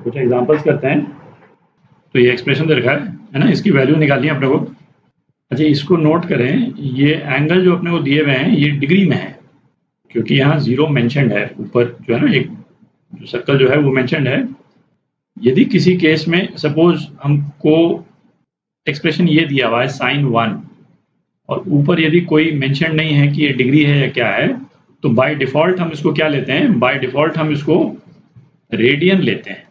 कुछ एग्जांपल्स करते हैं। तो ये एक्सप्रेशन दे रखा है ना, इसकी वैल्यू निकालनी है अपने को। अच्छा, इसको नोट करें, ये एंगल जो अपने को दिए हुए हैं ये डिग्री में है, क्योंकि यहाँ 0 मेंशन्ड है, ऊपर जो है ना एक जो सर्कल जो है वो मेंशन्ड है। यदि किसी केस में सपोज हमको एक्सप्रेशन ये दिया हुआ है sin1 और ऊपर यदि कोई मेंशन नहीं है कि ये डिग्री है या क्या है, तो बाय डिफ़ॉल्ट हम इसको क्या लेते हैं, बाय डिफ़ॉल्ट हम इसको रेडियन लेते हैं।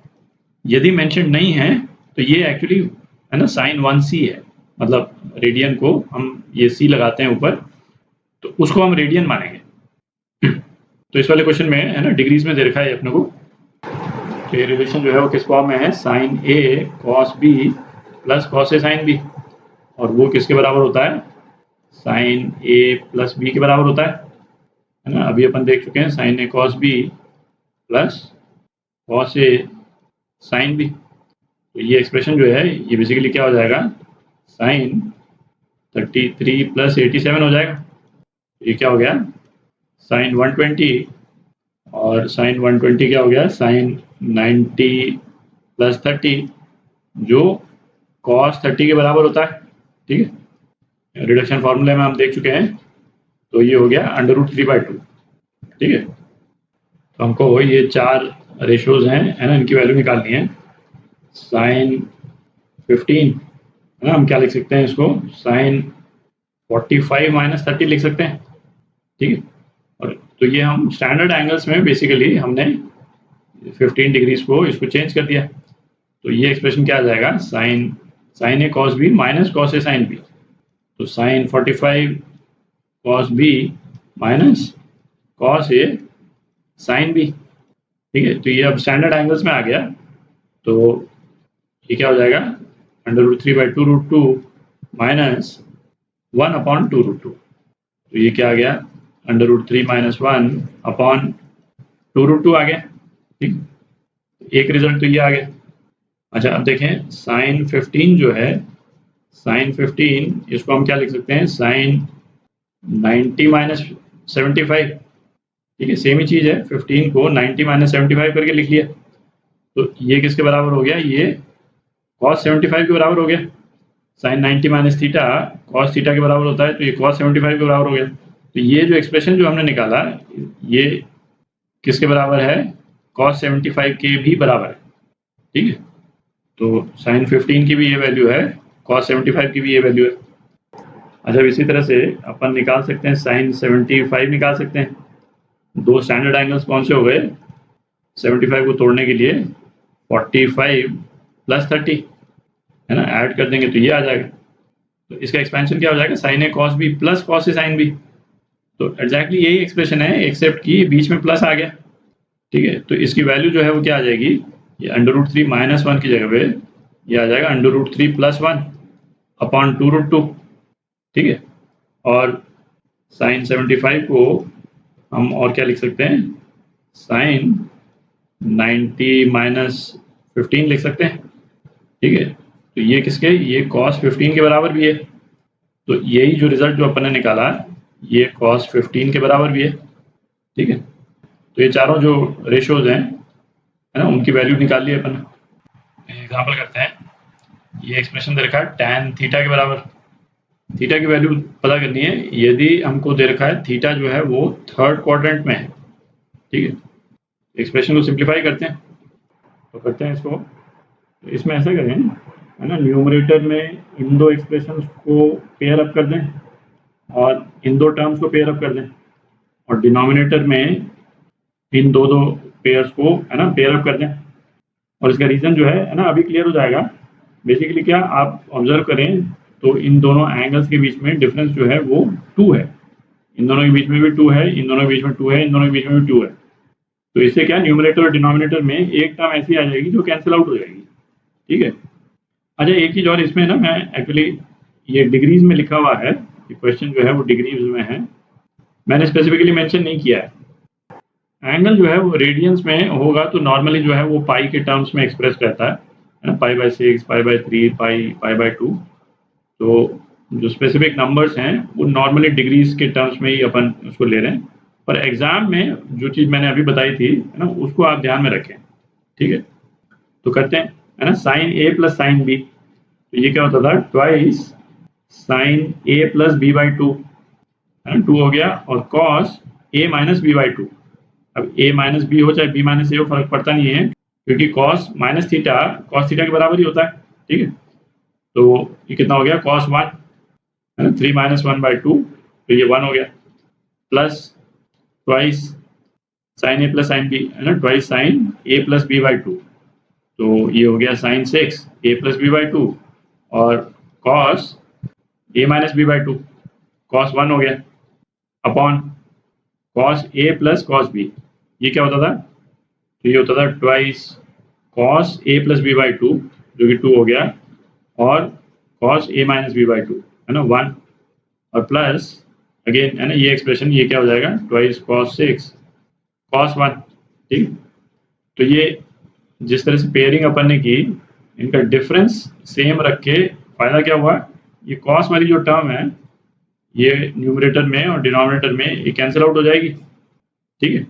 यदि मेंशन नहीं है तो ये एक्चुअली है ना sin1c है, मतलब रेडियन को हम ये c लगाते हैं ऊपर, तो उसको हम रेडियन मानेंगे। तो इस वाले क्वेश्चन में है ना डिग्रीज में दे रखा है अपने को। तो ये रिलेशन जो है वो किस फॉर्म में है, sin a cos b plus cos a sin b, और वो किसके बराबर होता है, sin a प्लस b के बराबर होता है ना। अभी अपन देख चुके हैं sin a cos b plus cos a sin b। तो ये एक्सप्रेशन जो है ये बेसिकली क्या हो जाएगा, sin 33 प्लस 87 हो जाएगा। ये क्या हो गया, sin 120, और sin 120 क्या हो गया, sin 90 प्लस 30, जो cos 30 के बराबर होता है। ठीक है, रिडक्शन फार्मूले में हम देख चुके हैं। तो ये हो गया √3/2। ठीक है, तो हमको ये 4 रेशोज हैं है ना, इनकी वैल्यू निकालनी है। sin 15 है ना, हम क्या लिख सकते हैं इसको, sin 45 माइनस 30 लिख सकते हैं। ठीक है, और तो ये हम स्टैंडर्ड एंगल्स में बेसिकली हमने 15 डिग्रीज को इसको चेंज कर दिया। तो ये एक्सप्रेशन क्या आ जाएगा, sin a cos b minus cos a sin b। तो sin 45 cos b minus cos a sin b। ठीक है, तो ये अब स्टैंडर्ड एंगल्स में आ गया। तो ये क्या हो जाएगा, √3/2√2 माइनस 1/2√2। तो ये क्या आ गया, √3 माइनस 1/2√2 आ गया। ठीक, एक रिजल्ट तो ये आ गया। अच्छा, अब देखें sin 15 जो है, sin 15 इसको हम क्या लिख सकते हैं, sin 90 माइनस 75। ठीक है, सेम ही चीज़ है, 15 को 90 माइनस 75 करके लिख लिया। तो ये किसके बराबर हो गया, ये cos 75 के बराबर हो गया। sin 90 minus theta cos theta के बराबर होता है, तो ये cos 75 के बराबर हो गया। तो ये जो एक्सप्रेशन जो हमने निकाला ये किसके बराबर है, cos 75 के भी बराबर है। ठीक है, तो sin 15 की भी ये वैल्यू है, cos 75 की भी ये वैल्यू है। अच्छा, इसी तरह से अपन निकाल सकते हैं sin 75 निकाल सकते हैं। दो स्टैंडर्ड एंगल्स कौन से हो गए, 75 को तोड़ने के लिए 45 प्लस 30 है ना, ऐड कर देंगे तो ये आ जाएगा। तो इसका एक्सपेंशन क्या हो जाएगा, sin a cos b plus cos a sin b। तो एग्जैक्टली यही एक्सप्रेशन है, एक्सेप्ट कि बीच में प्लस आ गया। ठीक है, तो इसकी वैल्यू जो है वो क्या आ जाएगी, ये √3 माइनस 1 की जगह पे ये आ जाएगा √3 प्लस 1/2√2। ठीक है, और sin 75 को हम और क्या लिख सकते हैं, sin 90 माइनस 15 लिख सकते हैं। ठीक है, तो ये किसके, ये cos 15 के बराबर भी है। तो यही जो रिजल्ट जो अपन ने निकाला ये cos 15 के बराबर भी है। ठीक है, तो ये चारों जो रेशोज हैं है ना, उनकी वैल्यू निकाल ली अपन। एग्जांपल करते हैं, ये एक्सप्रेशन दे रखा है tan थीटा के बराबर। थीटा की वैल्यू पता करनी है, यदि हमको दे रखा है थीटा जो है वो 3rd क्वाड्रेंट में है। ठीक है, एक्सप्रेशन को सिंप्लीफाई करते हैं। तो करते हैं इसको, तो इसमें ऐसा करें है ना, न्यूमरेटर में इन दो एक्सप्रेशंस को पेयर अप कर दें और इन दो टर्म्स को पेयर अप कर दें, और डिनोमिनेटर में इन दो पेयर्स को है ना पेयर अप कर दें। और इसका रीज़न जो है ना अभी क्लियर हो जाएगा। बेसिकली क्या आप ऑब्जर्व करें तो इन दोनों एंगल्स के बीच में डिफरेंस जो है वो 2 है, इन दोनों के बीच में भी 2 है, इन दोनों के बीच में 2 है, इन दोनों के बीच में भी 2 है। तो इससे क्या न्यूमरेटर और डिनोमिनेटर में एक टर्म ऐसी आ जाएगी जो कैंसिल आउट हो जाएगी। ठीक है, अच्छा एक चीज़ और इसमें ना, मैं एक्चुअली ये डिग्रीज में लिखा हुआ है, ये क्वेश्चन जो है वो डिग्रीज में है, मैंने स्पेसिफिकली मेंशन नहीं किया है। एंगल जो है वो रेडियंस में होगा तो नॉर्मली जो है वो पाई के टर्म्स में एक्सप्रेस रहता है, π/6, π/3, π/2। तो जो स्पेसिफिक नंबर्स हैं वो नॉर्मली डिग्रीज के टर्म्स में ही अपन उसको ले रहे हैं, पर एग्जाम में जो चीज़ मैंने अभी बताई थी है ना उसको आप ध्यान में रखें। ठीक है, तो करते हैं, है ना, sine A plus sine B, तो ये क्या होता था, twice sine A plus B by two, है ना, 2 हो गया, और cos A minus B by two. अब ए माइनस बी हो चाहे बी माइनस ए हो, फर्क पड़ता नहीं है, क्योंकि cos minus theta cos theta के बराबर ही होता है, ठीक है। तो ये कितना हो गया, कॉस 1, है ना, 3 माइनस 1 बाई 2, तो ये 1 हो गया, plus twice sine A plus sine B, है ना, twice sine A plus B by two, तो ये हो गया sine 6 A plus B by two, और cos A minus B by two, cos 1 हो गया, upon cos A plus cos B, ये क्या होता था, तो ये होता था twice cos A plus B by two, जो कि 2 हो गया, और cos A minus B by two, है ना, 1, और प्लस अगेन, है ना, ये एक्सप्रेशन ये क्या हो जाएगा, ट्वाइस कॉस 6 कॉस 1, ठीक। तो ये जिस तरह से पेयरिंग अपन ने की, इनका डिफरेंस सेम रख के फायदा क्या हुआ, ये कॉस वाली जो टर्म है ये न्यूमरेटर में और डिनोमिनेटर में ये कैंसिल आउट हो जाएगी, ठीक है।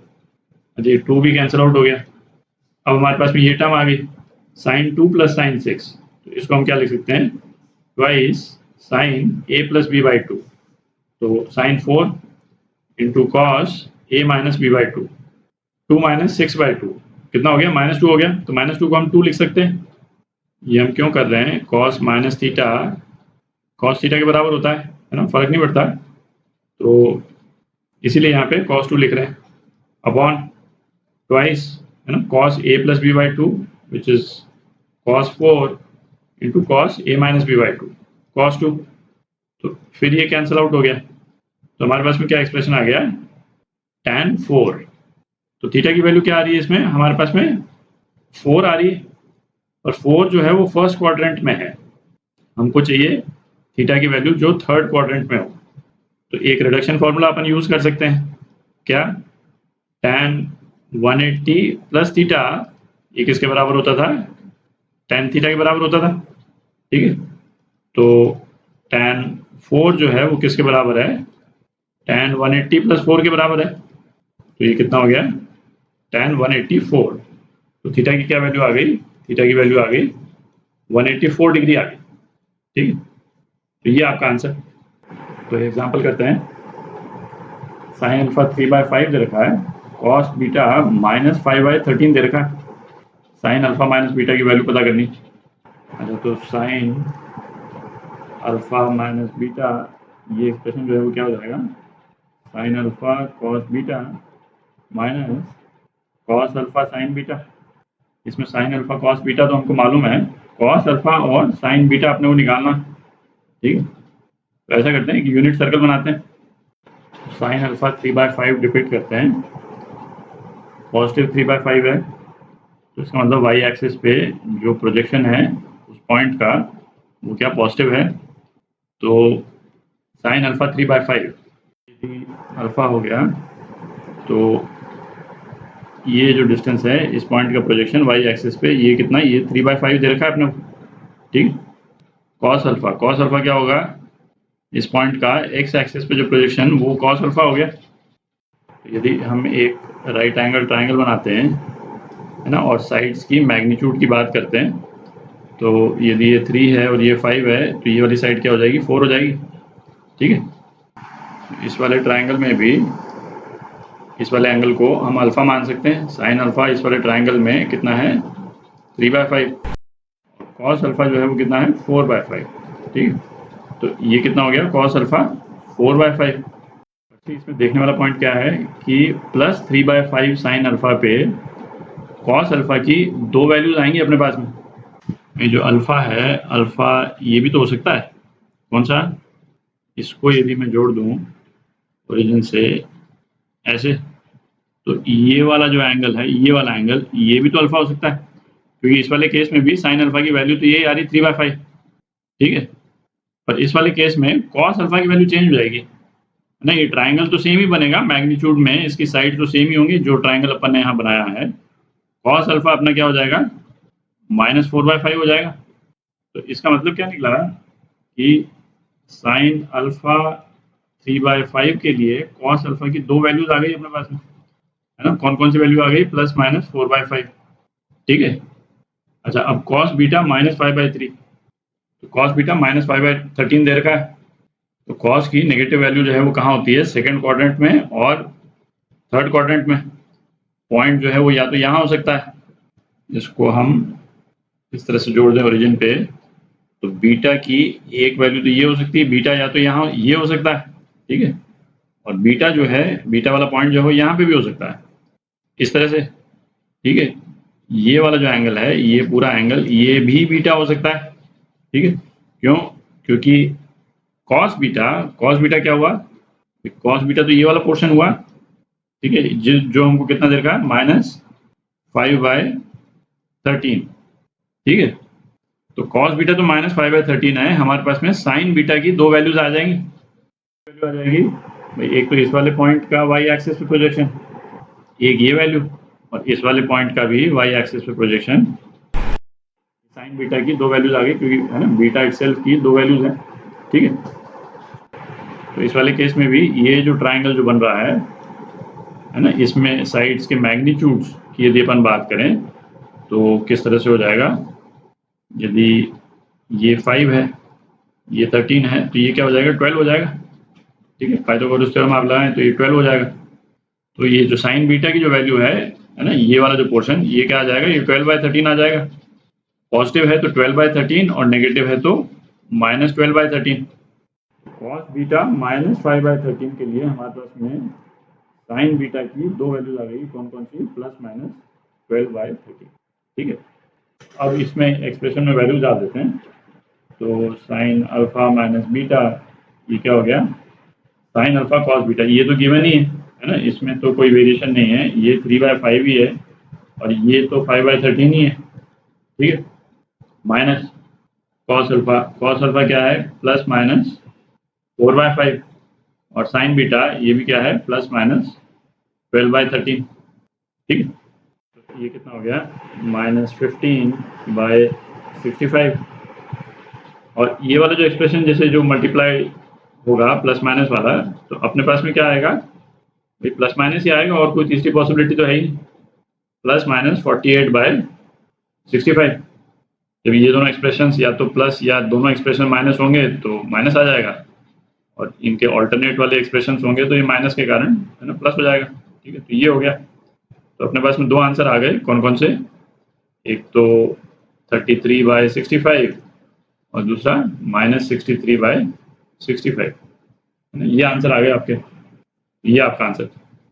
अच्छा, ये 2 भी कैंसिल आउट हो गया। अब हमारे पास में ये टर्म आ गई साइन 2 प्लस साइन 6, तो इसको हम क्या लिख सकते हैं, twice sine A plus B by two, तो sine 4 into cos A minus B by two, 2 minus 6 by two, कितना हो गया, -2 हो गया, तो -2 को हम 2 लिख सकते हैं। ये हम क्यों कर रहे हैं, cos minus theta cos theta के बराबर होता है ना, फर्क नहीं पड़ता, तो इसीलिए यहाँ पे cos 2 लिख रहे हैं, अपॉन ट्वाइस, है ना, cos a plus B by two, which is cos 4 into cos A minus B by two, cos 2, तो फिर ये कैंसिल आउट हो गया, तो हमारे पास में क्या एक्सप्रेशन आ गया, tan 4, तो थीटा की वैल्यू क्या आ रही है इसमें, हमारे पास में 4 आ रही है, और 4 जो है वो फर्स्ट क्वाड्रेंट में है, हमको चाहिए थीटा की वैल्यू जो थर्ड क्वाड्रेंट में हो, तो एक रिडक्शन फॉर्मूला अपन यूज कर सकते हैं, क्या, tan 180 प्लस थीटा, ये किसके बराबर होता था, tan थीटा के बराबर होता था, ठीक है। तो tan 4 जो है वो किसके बराबर है, tan 180 प्लस 4 के बराबर है, तो ये कितना हो गया, tan 184, तो थीटा की क्या वैल्यू आ गई, थीटा की वैल्यू आ गई 184 डिग्री आ गई, ठीक है। तो ये आपका आंसर। तो एग्जांपल करते हैं, साइन अल्फा 3/5 दे रखा है, कॉस बीटा -5/13 दे रखा है, साइन अल्फा माइनस बीटा की वैल्यू पता करनी। अच्छा, तो साइन अल्फा माइनस बीटा, ये एक्सप्रेशन जो है वो क्या हो जाएगा, sine alpha cos beta minus cos alpha sign beta, इसमें साइन अल्फा कॉस बीटा तो हमको मालूम है, कॉस अल्फा और साइन बीटा अपने को निकालना, ठीक है। तो ऐसा करते हैं कि यूनिट सर्कल बनाते हैं, साइन अल्फा 3/5 डिपिक्ट करते हैं, पॉजिटिव 3/5 है, तो इसका मतलब वाई एक्सिस पे जो प्रोजेक्शन है उस पॉइंट का वो क्या पॉजिटिव है, तो साइन अल्फा 3/5, यदि अल्फा हो गया तो ये जो डिस्टेंस है इस पॉइंट का प्रोजेक्शन वाई एक्सिस पे ये कितना, ये 3/5 दे रखा है अपने, ठीक। कॉस अल्फा क्या होगा, इस पॉइंट का एक्स एक्सिस पे जो प्रोजेक्शन वो कॉस अल्फा हो गया। यदि हम एक राइट एंगल ट्राइंगल बनाते हैं, है ना, और साइड्स की मैग्नीट्यूड की बात करते हैं, तो यदि ये 3 है और ये 5 है, तो ये वाली साइड क्या हो जाएगी, 4 हो जाएगी, ठीक है। इस वाले ट्राइंगल में भी इस वाले एंगल को हम अल्फा मान सकते हैं, साइन अल्फा इस वाले ट्राइंगल में कितना है, 3/5, कॉस अल्फा जो है वो कितना है, 4/5, ठीक है। तो ये कितना हो गया, कॉस अल्फा 4/5। इसमें देखने वाला पॉइंट क्या है कि प्लस 3/5 साइन अल्फा पे कॉस अल्फा की 2 वैल्यूज आएंगी अपने पास में, ये जो अल्फा है, अल्फा ये भी तो हो सकता है, कौन सा, इसको यदि मैं जोड़ दूं ओरिजिन से ऐसे, तो ये वाला जो एंगल है, ये वाला एंगल, ये भी तो अल्फा हो सकता है, क्योंकि इस वाले केस में भी साइन अल्फा की वैल्यू तो यही आ रही 3/5, ठीक है। पर इस वाले केस में कॉस अल्फा की वैल्यू चेंज हो जाएगी ना, ये ट्राइंगल तो सेम ही बनेगा मैग्नीट्यूड में, इसकी साइड तो सेम ही होंगी जो ट्राइंगल अपन ने यहाँ बनाया है, कॉस अल्फा अपना क्या हो जाएगा, -4/5 हो जाएगा। तो इसका मतलब क्या निकला कि साइन अल्फा 3/5 के लिए कॉस अल्फा की 2 वैल्यूज आ गई अपने पास में, है ना, कौन कौन सी वैल्यू आ गई, +- 4/5, ठीक है। अच्छा, अब cos बीटा -5/3, तो cos बीटा -5/13 दे रखा है, तो cos की नेगेटिव वैल्यू जो है वो कहाँ होती है, सेकंड क्वाड्रेंट में और थर्ड क्वाड्रेंट में। पॉइंट जो है वो या तो यहाँ हो सकता है, इसको हम इस तरह से जोड़ दें ओरिजिन पे, तो बीटा की एक वैल्यू तो ये हो सकती है, बीटा या तो यहाँ ये हो सकता है, ठीक है, और बीटा जो है, बीटा वाला पॉइंट जो है यहाँ पे भी हो सकता है, इस तरह से, ठीक है। ये वाला जो एंगल है, ये पूरा एंगल, ये भी बीटा हो सकता है, ठीक है। क्यों? क्योंकि cos बीटा क्या हुआ, cos बीटा तो ये वाला पोर्शन हुआ, ठीक है, जो हमको कितना दे रखा है, -5/13, ठीक है। तो cos बीटा तो -5/13 है, हमारे पास में sin बीटा की दो वैल्यूज आ जाएंगी, वैल्यू आ जाएगी भाई, एक तो इस वाले पॉइंट का y एक्सिस पे प्रोजेक्शन, एक ये वैल्यू, और इस वाले पॉइंट का भी y एक्सिस पे प्रोजेक्शन। sin बीटा की दो वैल्यूज आ गई, क्योंकि है ना, बीटा इटसेल्फ की दो वैल्यूज हैं, ठीक है। तो इस वाले केस में भी ये जो ट्राइंगल जो बन रहा है ना, इसमें साइड्स के मैग्नीट्यूड्स की यदि अपन बात करें तो किस तरह से हो जाएगा, यदि ये 5 है, ये 13 है, तो ये क्या हो जाएगा, 12 हो जाएगा, ठीक है। पाइथागोरस थ्योरम आप लगाएं तो ये 12 हो जाएगा। तो ये जो साइन बीटा की जो वैल्यू है ना, ये वाला जो पोर्शन, ये क्या आ जाएगा, ये 12/13 आ जाएगा। पॉजिटिव है तो 12/13 और नेगेटिव है तो -12/13। cos बीटा -5/13 के लिए हमारे पास में साइन बीटा की दो वैल्यूज आ गई, कौन कौन सी, +-12/13, ठीक है। अब इसमें एक्सप्रेशन में वैल्यूज डाल देते हैं, तो साइन अल्फा माइनस बीटा, ये क्या हो गया, साइन अल्फा कॉस बीटा, ये तो गिवन ही है ना, इसमें तो कोई वेरिएशन नहीं है, ये 3/5 ही है, और ये तो 5/13 ही है, ठीक है। माइनस कॉस अल्फा क्या है, +-4/5, और साइन बीटा ये भी क्या है, +-12/13, ठीक है। तो ये कितना हो गया, -15/65, और ये वाला जो एक्सप्रेशन जैसे जो मल्टीप्लाई होगा प्लस माइनस वाला, तो अपने पास में क्या आएगा, प्लस माइनस ही आएगा, और कोई तीसरी पॉसिबिलिटी तो है ही, +-48/65। जब ये दोनों एक्सप्रेशंस या तो प्लस या दोनों एक्सप्रेशन माइनस होंगे तो माइनस आ जाएगा, और इनके ऑल्टरनेट वाले एक्सप्रेशंस होंगे तो ये माइनस के कारण है ना प्लस हो जाएगा, ठीक है। तो ये हो गया, तो अपने पास में दो आंसर आ गए, कौन कौन से, एक तो 33/65 और दूसरा -63/65, ये आंसर आ गए आपके, ये आपका आंसर।